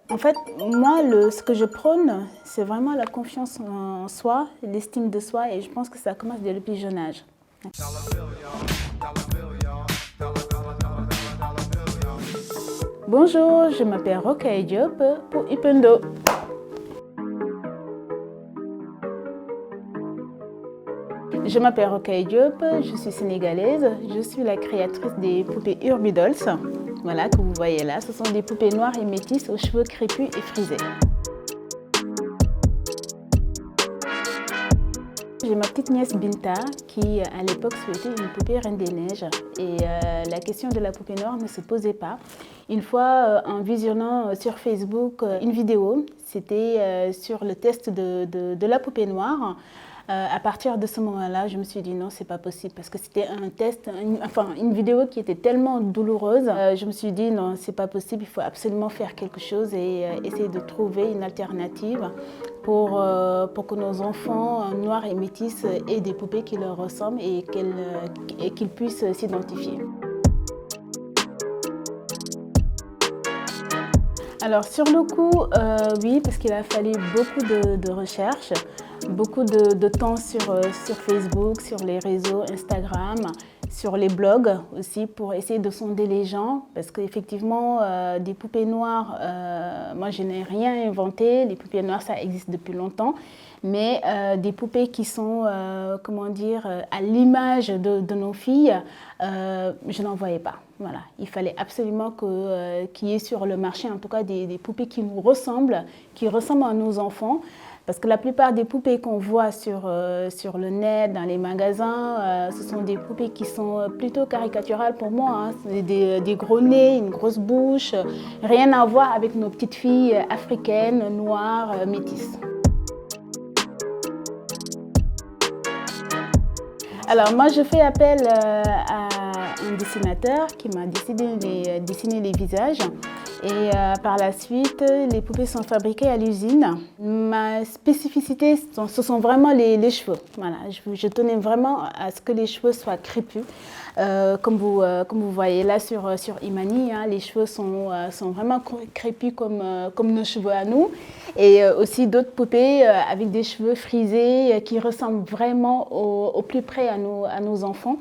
En fait, moi, ce que je prône, c'est vraiment la confiance en soi, l'estime de soi, et je pense que ça commence dès le plus jeune âge. Bonjour, je m'appelle Rokhaya Diop pour Ipendo. Je m'appelle Rokhaya Diop, je suis sénégalaise, je suis la créatrice des poupées Urbi-Dolls. Voilà, que vous voyez là, ce sont des poupées noires et métisses aux cheveux crépus et frisés. J'ai ma petite nièce Binta qui, à l'époque, souhaitait une poupée Reine des Neiges. Et la question de la poupée noire ne se posait pas. Une fois, en visionnant sur Facebook une vidéo, c'était sur le test de la poupée noire. À partir de ce moment-là, je me suis dit non, c'est pas possible parce que c'était un test, une vidéo qui était tellement douloureuse. Je me suis dit non, c'est pas possible, il faut absolument faire quelque chose et essayer de trouver une alternative pour que nos enfants noirs et métis aient des poupées qui leur ressemblent et qu'ils puissent s'identifier. Alors sur le coup, oui, parce qu'il a fallu beaucoup de recherches, beaucoup de temps sur Facebook, sur les réseaux Instagram, sur les blogs aussi pour essayer de sonder les gens parce qu'effectivement des poupées noires, moi je n'ai rien inventé, les poupées noires ça existe depuis longtemps, mais des poupées qui sont comment dire, à l'image de nos filles, je n'en voyais pas. Voilà. Il fallait absolument qu'il y ait sur le marché en tout cas des poupées qui nous ressemblent, qui ressemblent à nos enfants. Parce que la plupart des poupées qu'on voit sur le net, dans les magasins, ce sont des poupées qui sont plutôt caricaturales pour moi. Hein. C'est des gros nez, une grosse bouche, rien à voir avec nos petites filles africaines, noires, métisses. Alors moi je fais appel à un dessinateur qui m'a dessiné les visages. Et par la suite, les poupées sont fabriquées à l'usine. Ma spécificité, ce sont vraiment les cheveux. Voilà, je tenais vraiment à ce que les cheveux soient crépus. Comme vous voyez là sur Imani, hein, les cheveux sont vraiment crépus comme nos cheveux à nous. Et aussi d'autres poupées avec des cheveux frisés qui ressemblent vraiment au plus près à nos enfants.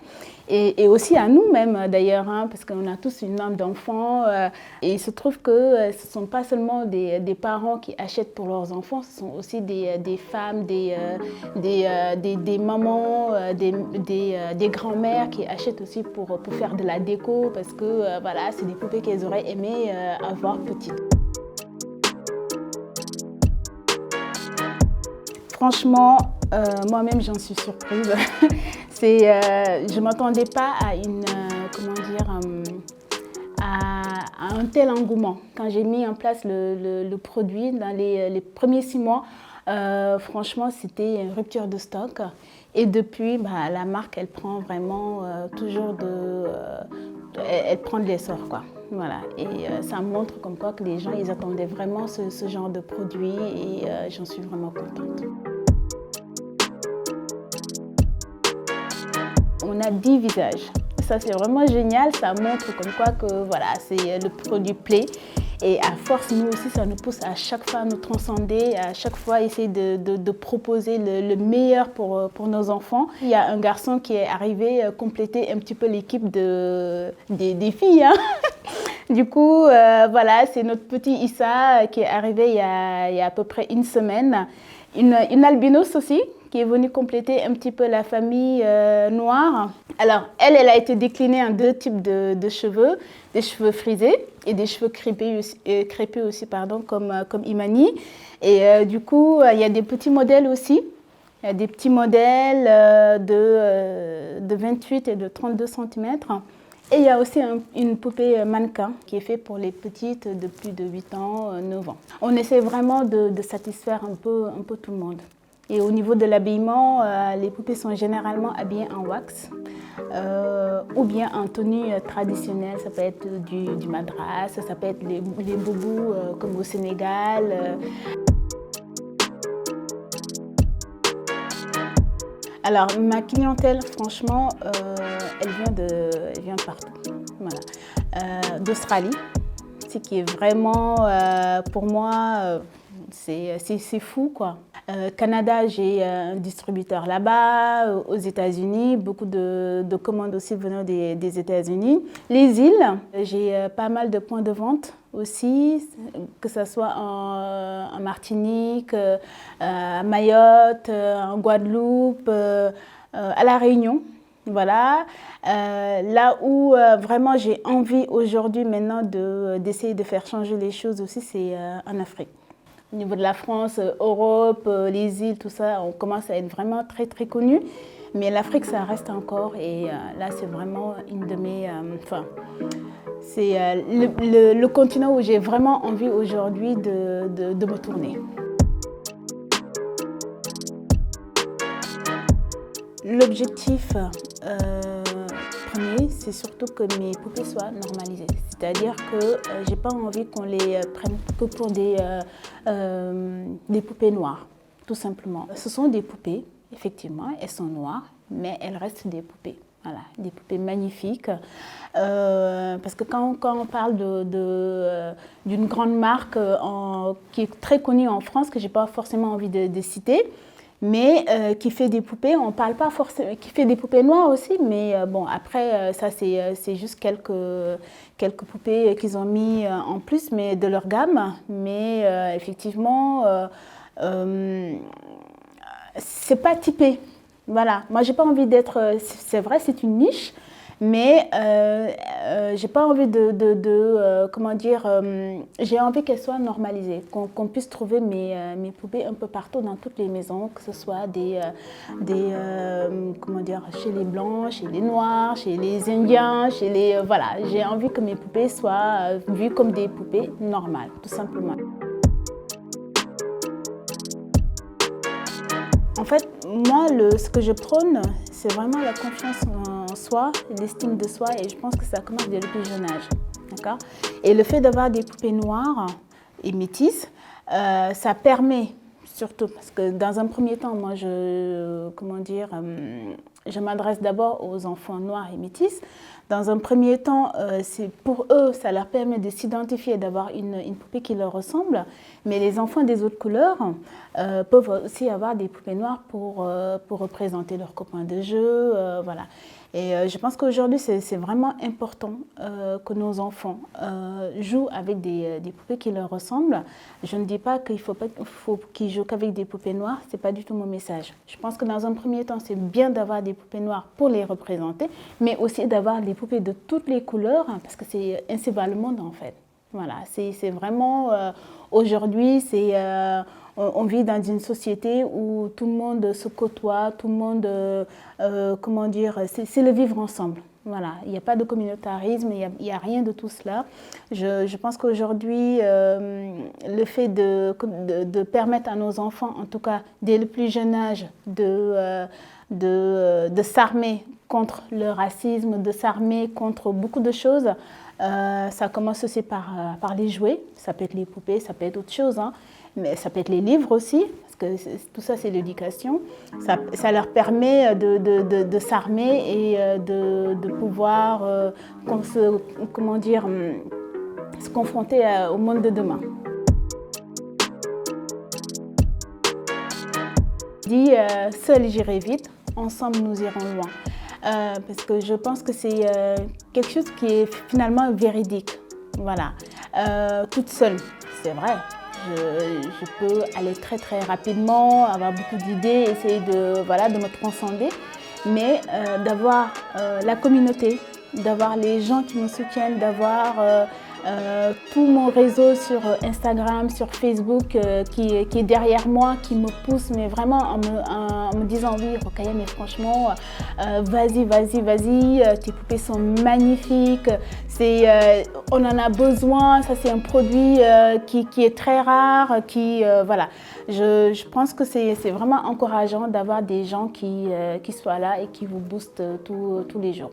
Et aussi à nous-mêmes d'ailleurs, hein, parce qu'on a tous une âme d'enfant. Et il se trouve que ce ne sont pas seulement des parents qui achètent pour leurs enfants, ce sont aussi des femmes, des mamans, des grands-mères qui achètent aussi pour faire de la déco, parce que voilà, c'est des poupées qu'elles auraient aimé avoir petites. Franchement, moi-même j'en suis surprise. Je ne m'attendais pas à à un tel engouement. Quand j'ai mis en place le produit dans les premiers 6 mois, franchement c'était une rupture de stock. Et depuis, la marque elle prend vraiment elle prend de l'essor, quoi. Voilà. Et ça montre comme quoi que les gens ils attendaient vraiment ce genre de produit et j'en suis vraiment contente. On a 10 visages. Ça, c'est vraiment génial. Ça montre comme quoi que voilà, c'est le produit plaît. Et à force, nous aussi, ça nous pousse à chaque fois à nous transcender, à chaque fois essayer de proposer le meilleur pour nos enfants. Il y a un garçon qui est arrivé compléter un petit peu l'équipe des filles. Hein. Du coup, voilà, c'est notre petit Issa qui est arrivé il y a à peu près une semaine. Une albinos aussi, qui est venue compléter un petit peu la famille noire. Alors, elle a été déclinée en 2 types de cheveux, des cheveux frisés et des cheveux crépus aussi, comme Imani. Et du coup, il y a des petits modèles aussi. Il y a des petits modèles de 28 et de 32 cm. Et il y a aussi une poupée mannequin qui est faite pour les petites de plus de 8 ans, 9 ans. On essaie vraiment de satisfaire un peu tout le monde. Et au niveau de l'habillement, les poupées sont généralement habillées en wax ou bien en tenue traditionnelle. Ça peut être du madras, ça peut être les boubous comme au Sénégal. Alors, ma clientèle, franchement, elle vient de partout. Voilà. D'Australie, aussi qui est vraiment, pour moi, c'est fou, quoi. Canada, j'ai un distributeur là-bas, aux États-Unis, beaucoup de commandes aussi venant des États-Unis. Les îles, j'ai pas mal de points de vente aussi, que ce soit en Martinique, à Mayotte, en Guadeloupe, à La Réunion. Voilà, là où vraiment j'ai envie aujourd'hui maintenant d'essayer de faire changer les choses aussi, c'est en Afrique. Au niveau de la France, Europe, les îles, tout ça, on commence à être vraiment très très connu. Mais l'Afrique, ça reste encore et là, c'est vraiment une de mes... c'est le continent où j'ai vraiment envie aujourd'hui de me tourner. L'objectif premier, c'est surtout que mes poupées soient normalisées. C'est-à-dire que j'ai pas envie qu'on les prenne que pour des poupées noires, tout simplement. Ce sont des poupées, effectivement, elles sont noires, mais elles restent des poupées. Voilà, des poupées magnifiques. Parce que quand on parle d'une grande marque qui est très connue en France, que j'ai pas forcément envie de citer, mais qui fait des poupées, on ne parle pas forcément, qui fait des poupées noires aussi, mais bon, après, ça c'est juste quelques poupées qu'ils ont mis en plus mais de leur gamme, mais effectivement, c'est pas typé. Voilà, moi j'ai pas envie d'être, c'est vrai, c'est une niche, mais j'ai pas envie comment dire, j'ai envie qu'elles soient normalisées, qu'on puisse trouver mes poupées un peu partout dans toutes les maisons, que ce soit comment dire, chez les blancs, chez les noirs, chez les indiens, chez les, voilà, j'ai envie que mes poupées soient vues comme des poupées normales, tout simplement. En fait, moi, ce que je prône, c'est vraiment la confiance en soi, l'estime de soi, et je pense que ça commence dès le plus jeune âge. D'accord ? Et le fait d'avoir des poupées noires et métisses, ça permet, surtout parce que dans un premier temps, moi, je m'adresse d'abord aux enfants noirs et métis. Dans un premier temps, pour eux, ça leur permet de s'identifier, d'avoir une poupée qui leur ressemble. Mais les enfants des autres couleurs peuvent aussi avoir des poupées noires pour représenter leurs copains de jeu. Voilà. Et je pense qu'aujourd'hui, c'est vraiment important que nos enfants jouent avec des poupées qui leur ressemblent. Je ne dis pas qu'il faut qu'ils jouent qu'avec des poupées noires, ce n'est pas du tout mon message. Je pense que dans un premier temps, c'est bien d'avoir des poupées noires pour les représenter, mais aussi d'avoir des poupées de toutes les couleurs, parce que c'est ainsi va le monde en fait. Voilà, c'est vraiment, aujourd'hui, on vit dans une société où tout le monde se côtoie, tout le monde, comment dire, c'est le vivre ensemble. Voilà, il n'y a pas de communautarisme, il n'y a rien de tout cela. Je pense qu'aujourd'hui, le fait de permettre à nos enfants, en tout cas dès le plus jeune âge, de s'armer contre le racisme, de s'armer contre beaucoup de choses, ça commence aussi par les jouets. Ça peut être les poupées, ça peut être autre chose, hein. Mais ça peut être les livres aussi, parce que tout ça c'est l'éducation. Ça leur permet de s'armer et de pouvoir comment dire, se confronter au monde de demain. Je dis seul j'irai vite, ensemble nous irons loin. Parce que je pense que c'est quelque chose qui est finalement véridique. Voilà. Toute seule, c'est vrai. Je peux aller très très rapidement, avoir beaucoup d'idées, essayer de me transcender, mais d'avoir la communauté, d'avoir les gens qui me soutiennent, d'avoir tout mon réseau sur Instagram, sur Facebook qui est derrière moi, qui me pousse, mais vraiment en me disant oui, Rokhaya, mais franchement, vas-y, tes poupées sont magnifiques, on en a besoin, ça c'est un produit qui est très rare, voilà. Je pense que c'est vraiment encourageant d'avoir des gens qui soient là et qui vous boostent tous les jours.